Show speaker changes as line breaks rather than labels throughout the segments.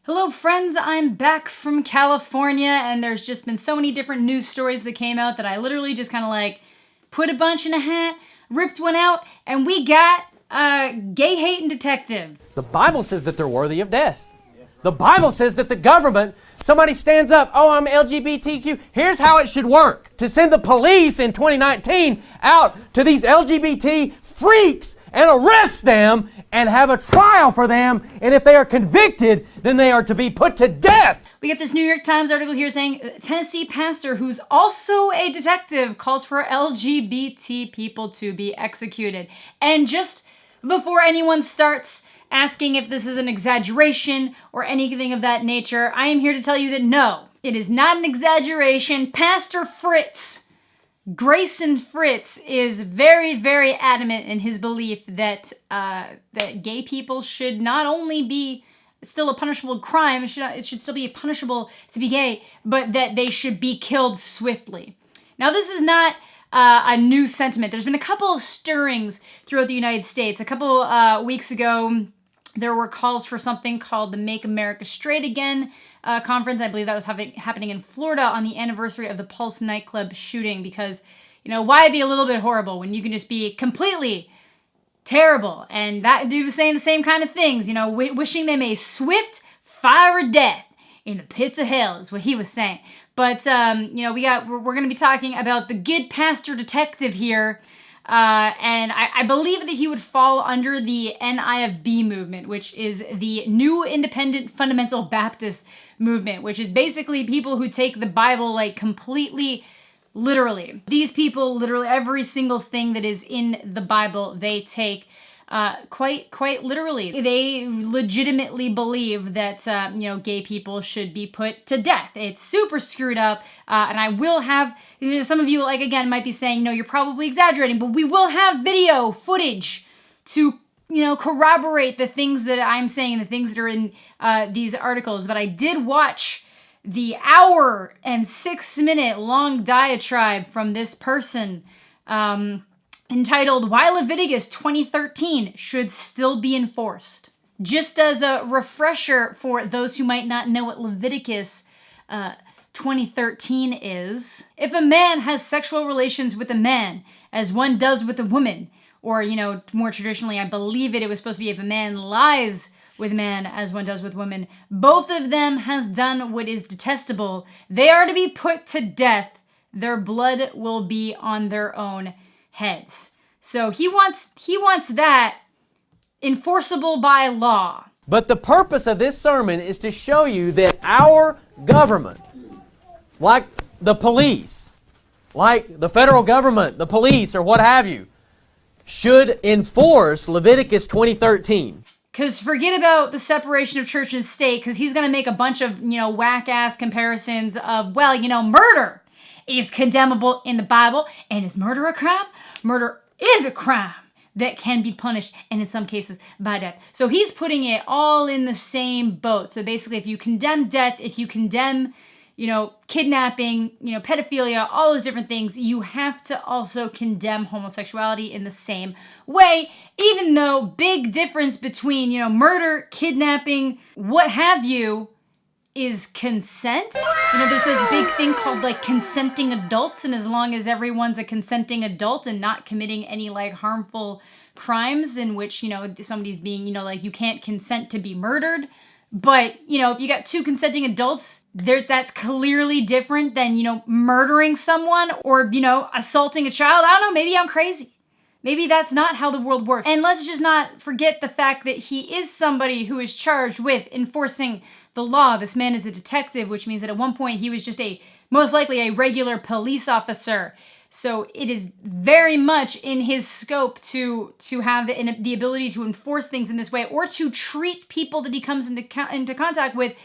Hello friends, I'm back from California and there's just been so many different news stories that came out that I literally just kind of like put a bunch in a hat, ripped one out, and we got a gay-hating detective.
The Bible says that they're worthy of death. The Bible says that the government, somebody stands up, oh, I'm LGBTQ. Here's how it should work. To send the police in 2019 out to these LGBT freaks and arrest them and have a trial for them. And if they are convicted, then they are to be put to death.
We get this New York Times article here saying Tennessee pastor who's also a detective calls for LGBT people to be executed. And just before anyone starts asking if this is an exaggeration or anything of that nature, I am here to tell you that no, it is not an exaggeration. Pastor Fritz, Grayson Fritz, is very, very adamant in his belief that that gay people should not only be still a punishable crime, it should still be punishable to be gay, but that they should be killed swiftly. Now, this is not a new sentiment. There's been a couple of stirrings throughout the United States. A couple weeks ago, there were calls for something called the Make America Straight Again conference. I believe that was happening in Florida on the anniversary of the Pulse nightclub shooting because, you know, why be a little bit horrible when you can just be completely terrible? And that dude was saying the same kind of things, you know, wishing them a swift, fiery death in the pits of hell is what he was saying. But, you know, we're going to be talking about the good pastor detective here. And I believe that he would fall under the NIFB movement, which is the New Independent Fundamental Baptist movement, which is basically people who take the Bible like completely literally. These people, literally every single thing that is in the Bible, they take quite literally. They legitimately believe that, you know, gay people should be put to death. It's super screwed up. And I will have, you know, some of you, like, again, might be saying, no, you're probably exaggerating, but we will have video footage to, you know, corroborate the things that I'm saying and the things that are in these articles. But I did watch the 1 and 6 minute long diatribe from this person, entitled Why Leviticus 2013 Should Still Be Enforced. Just as a refresher for those who might not know what Leviticus 2013 is, if a man has sexual relations with a man, as one does with a woman, or, you know, more traditionally, I believe it was supposed to be if a man lies with a man, as one does with women, both of them has done what is detestable. They are to be put to death. Their blood will be on their own heads. So he wants that enforceable by law.
But the purpose of this sermon is to show you that our government, like the police, like the federal government, the police, or what have you, should enforce Leviticus 2013.
Because forget about the separation of church and state, because he's going to make a bunch of, you know, whack-ass comparisons of, well, you know, murder is condemnable in the Bible, and is murder a crime? Murder is a crime that can be punished, and in some cases by death. So he's putting it all in the same boat. So basically, if you condemn death, if you condemn, you know, kidnapping, you know, pedophilia, all those different things, you have to also condemn homosexuality in the same way, even though big difference between, you know, murder, kidnapping, what have you, is consent. You know, there's this big thing called like consenting adults, and as long as everyone's a consenting adult and not committing any like harmful crimes in which, you know, somebody's being, you know, like you can't consent to be murdered. But, you know, if you got two consenting adults, that's clearly different than, you know, murdering someone or, you know, assaulting a child. I don't know, maybe I'm crazy. Maybe that's not how the world works. And let's just not forget the fact that he is somebody who is charged with enforcing the law. This man is a detective, which means that at one point he was just most likely a regular police officer. So it is very much in his scope to have the ability to enforce things in this way, or to treat people that he comes into contact with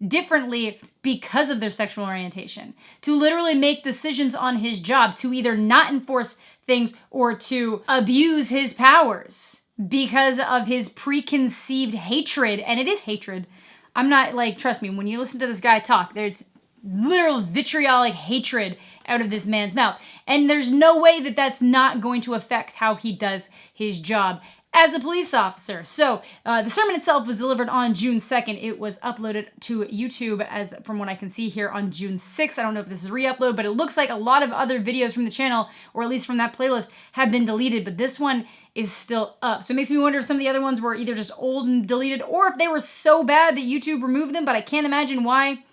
differently because of their sexual orientation. To literally make decisions on his job, to either not enforce things or to abuse his powers because of his preconceived hatred. And it is hatred. I'm not like, trust me, when you listen to this guy talk, there's literal vitriolic hatred out of this man's mouth. And there's no way that that's not going to affect how he does his job as a police officer. So the sermon itself was delivered on June 2nd. It was uploaded to YouTube as from what I can see here on June 6th. I don't know if this is re-upload, but it looks like a lot of other videos from the channel, or at least from that playlist, have been deleted, but this one is still up. So it makes me wonder if some of the other ones were either just old and deleted, or if they were so bad that YouTube removed them, but I can't imagine why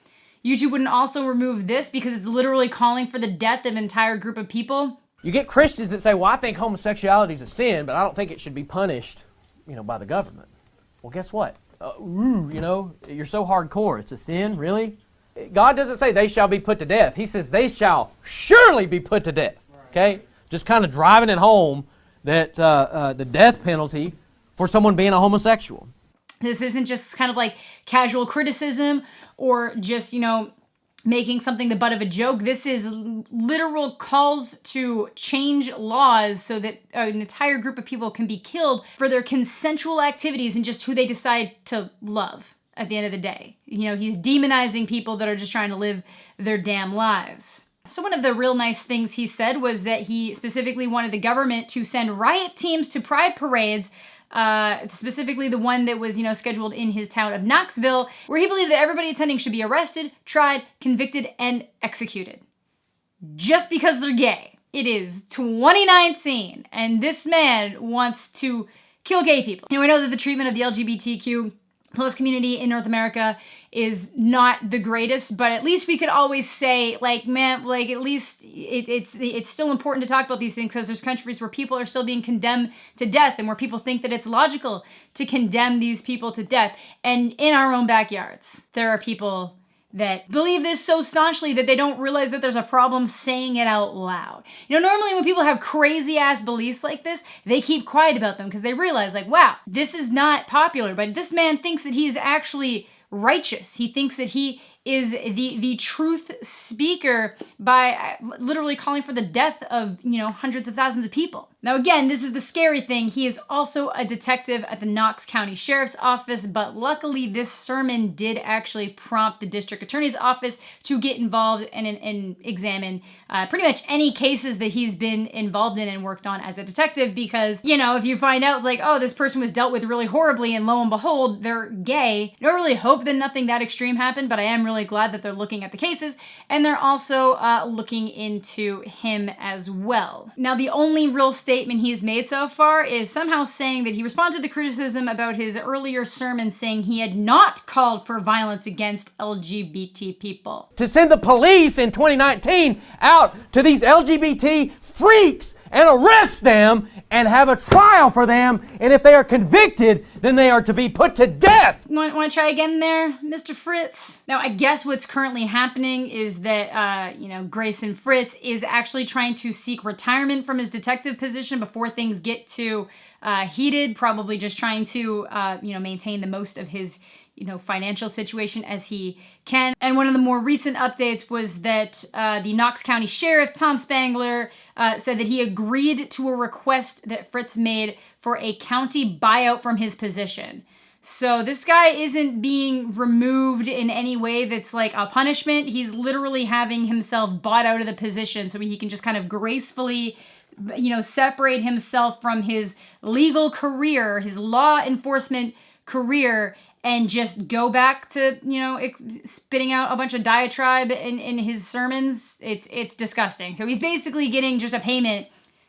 YouTube wouldn't also remove this, because it's literally calling for the death of an entire group of people.
You get Christians that say, well, I think homosexuality is a sin, but I don't think it should be punished, by the government. Well, guess what? You're so hardcore. It's a sin, really? God doesn't say they shall be put to death. He says they shall surely be put to death, okay? Just kind of driving it home that the death penalty for someone being a homosexual.
This isn't just kind of like casual criticism or just, making something the butt of a joke. This is literal calls to change laws so that an entire group of people can be killed for their consensual activities and just who they decide to love at the end of the day. He's demonizing people that are just trying to live their damn lives. So one of the real nice things he said was that he specifically wanted the government to send riot teams to pride parades, specifically the one that was, scheduled in his town of Knoxville, where he believed that everybody attending should be arrested, tried, convicted, and executed. Just because they're gay. It is 2019, and this man wants to kill gay people. I know that the treatment of the LGBTQ plus community in North America is not the greatest, but at least we could always say, at least it's still important to talk about these things, because there's countries where people are still being condemned to death, and where people think that it's logical to condemn these people to death. And in our own backyards, there are people that believe this so staunchly that they don't realize that there's a problem saying it out loud. Normally when people have crazy ass beliefs like this, they keep quiet about them because they realize, wow, this is not popular, but this man thinks that he's actually righteous. He thinks that he is the truth speaker by literally calling for the death of, hundreds of thousands of people. Now, again, this is the scary thing. He is also a detective at the Knox County Sheriff's Office, but luckily this sermon did actually prompt the district attorney's office to get involved and examine pretty much any cases that he's been involved in and worked on as a detective, because, if you find out, this person was dealt with really horribly and lo and behold, they're gay, I don't really hope that nothing that extreme happened, but I am really glad that they're looking at the cases, and they're also looking into him as well. Now, the only real statement he's made so far is somehow saying that he responded to the criticism about his earlier sermon, saying he had not called for violence against LGBT people.
To send the police in 2019 out to these LGBT freaks and arrest them and have a trial for them, and if they are convicted, then they are to be put to death.
Want to try again there, Mr. Fritz? Now, I guess what's currently happening is that, Grayson Fritz is actually trying to seek retirement from his detective position before things get too heated, probably just trying to, maintain the most of his financial situation as he can. And one of the more recent updates was that the Knox County Sheriff, Tom Spangler, said that he agreed to a request that Fritz made for a county buyout from his position. So this guy isn't being removed in any way that's like a punishment. He's literally having himself bought out of the position so he can just kind of gracefully separate himself from his legal career, his law enforcement career, and just go back to, spitting out a bunch of diatribe in his sermons. It's disgusting. So he's basically getting just a payment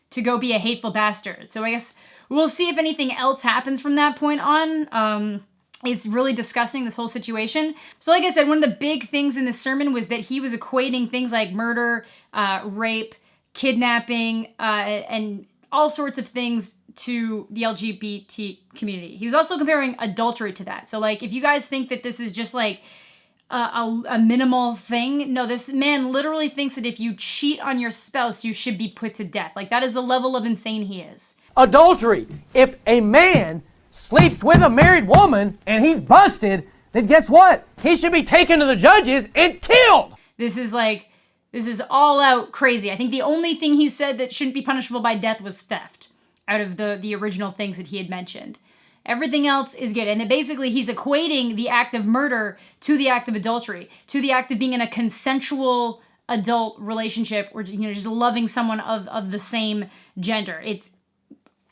to go be a hateful bastard. So I guess we'll see if anything else happens from that point on. It's really disgusting, this whole situation. So like I said, one of the big things in this sermon was that he was equating things like murder, rape, kidnapping, and all sorts of things to the LGBT community. He was also comparing adultery to that. So if you guys think that this is just a minimal thing, no, this man literally thinks that if you cheat on your spouse, you should be put to death. That is the level of insane he is.
Adultery. If a man sleeps with a married woman and he's busted, then guess what? He should be taken to the judges and killed.
This is all out crazy. I think the only thing he said that shouldn't be punishable by death was theft, out of the original things that he had mentioned. Everything else is good. And then basically he's equating the act of murder to the act of adultery, to the act of being in a consensual adult relationship, or just loving someone of the same gender. It's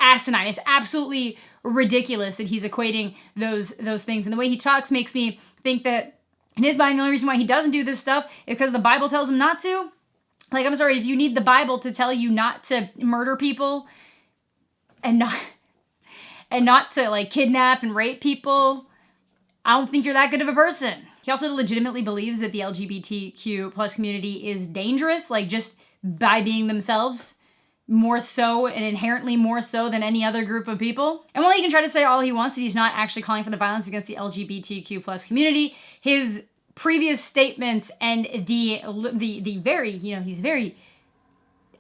asinine. It's absolutely ridiculous that he's equating those things. And the way he talks makes me think that in his mind, the only reason why he doesn't do this stuff is because the Bible tells him not to. Like, I'm sorry, if you need the Bible to tell you not to murder people and not to like kidnap and rape people, I don't think you're that good of a person. He also legitimately believes that the LGBTQ plus community is dangerous, like just by being themselves, more so and inherently more so than any other group of people. And while he can try to say all he wants that he's not actually calling for the violence against the LGBTQ plus community, his previous statements and the very, he's very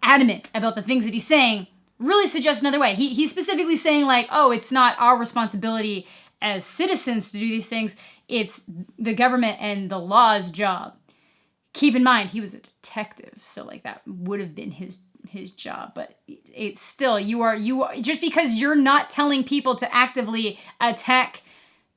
adamant about the things that he's saying really suggest another way. He's specifically saying like, oh, it's not our responsibility as citizens to do these things. It's the government and the law's job. Keep in mind, he was a detective, so like that would have been his job. But it's still, you are just because you're not telling people to actively attack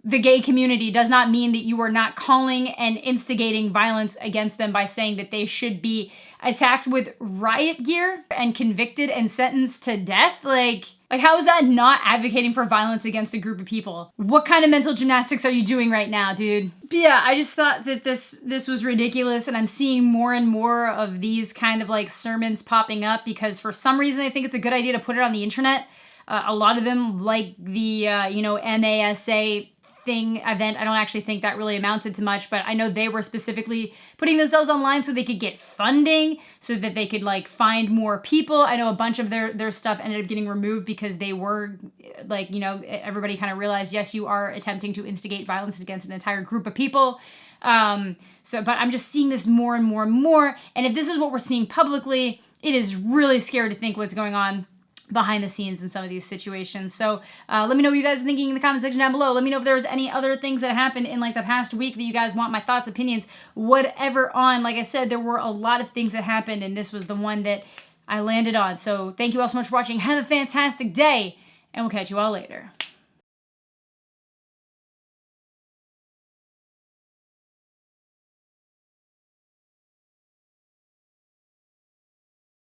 the gay community does not mean that you are not calling and instigating violence against them by saying that they should be attacked with riot gear and convicted and sentenced to death. Like how is that not advocating for violence against a group of people? What kind of mental gymnastics are you doing right now, dude? But yeah, I just thought that this was ridiculous, and I'm seeing more and more of these kind of like sermons popping up because for some reason I think it's a good idea to put it on the internet. A lot of them, like the MASA event, I don't actually think that really amounted to much, but I know they were specifically putting themselves online so they could get funding, so that they could like find more people. I know a bunch of their stuff ended up getting removed because they were like, everybody kind of realized, yes, you are attempting to instigate violence against an entire group of people. But I'm just seeing this more and more and more. And if this is what we're seeing publicly, it is really scary to think what's going on behind the scenes in some of these situations. So let me know what you guys are thinking in the comment section down below. Let me know if there's any other things that happened in like the past week that you guys want my thoughts, opinions, whatever on. Like I said, there were a lot of things that happened, and this was the one that I landed on. So thank you all so much for watching. Have a fantastic day, and we'll catch you all later.